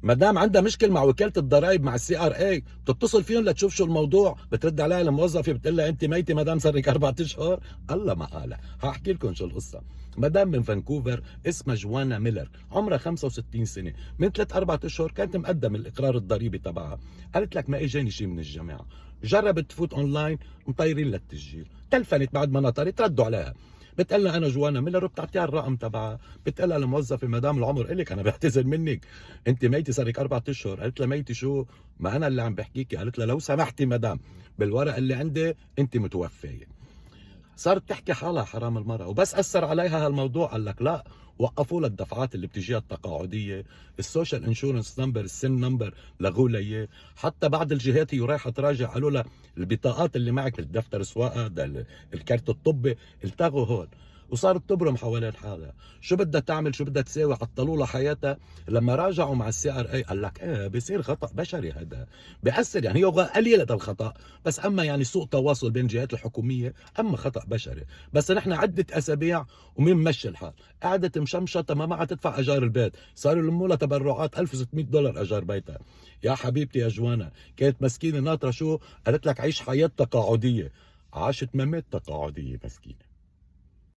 مدام عندها مشكل مع وكاله الضرائب مع السي ار اي بتتصل فيهم لتشوف شو الموضوع، بترد عليها الموظفه بتقول لها انت ميته مدام صار لك 4 اشهر. الله ما قالها. هحكي لكم شو القصه. مدام من فانكوفر اسمها جوانا ميلر، عمرها 65 سنه، من 3 4 اشهر كانت مقدم الاقرار الضريبي تبعها. قالت لك ما اجاني شيء من الجامعه، جربت تفوت اونلاين مطيرين للتسجيل، تلفنت بعد ما نطرت ردوا عليها. بتقول لها انا جوانا ميلر وبتعطيها الرقم تبعها. بتقول لها الموظفه مدام العمر الك انا بعتذر منك، انت ميتي صار لك 4 اشهر. قالت لها ميتي شو؟ ما انا اللي عم بحكيكي. قالت لها لو سمحتي مدام بالورقه اللي عندي انت متوفيه. صارت تحكي حالها حرام المرأة، وبس أثر عليها هالموضوع قال لك لا، وقفوا لها الدفعات اللي بتجيها التقاعدية، السوشيال انشورنس نمبر، السن نمبر لغوا لها اياه. حتى بعض الجهات هي رايحة تراجع قالوا لها البطاقات اللي معك، الدفتر سواقة ده، الكارت الطبي، التغوا هول. وصارت تبرم حوالين حالها، شو بدها تعمل شو بدها تساوي، عطلوا لها حياتها. لما راجعوا مع السي ار اي قال لك ايه بصير خطا بشري، هذا بيأثر يعني، هي قليله الخطا بس اما يعني سوء تواصل بين الجهات الحكوميه، اما خطا بشري. بس نحن عده اسابيع ومنمشي الحال، قعدت مشمشطه ما معها تدفع اجار البيت، صاروا يلموا لها تبرعات $1600 اجار بيتها. يا حبيبتي يا جوانا كانت مسكينه ناطره شو؟ قالت لك عيش حياه تقاعديه، عاشت ممات تقاعديه مسكينه.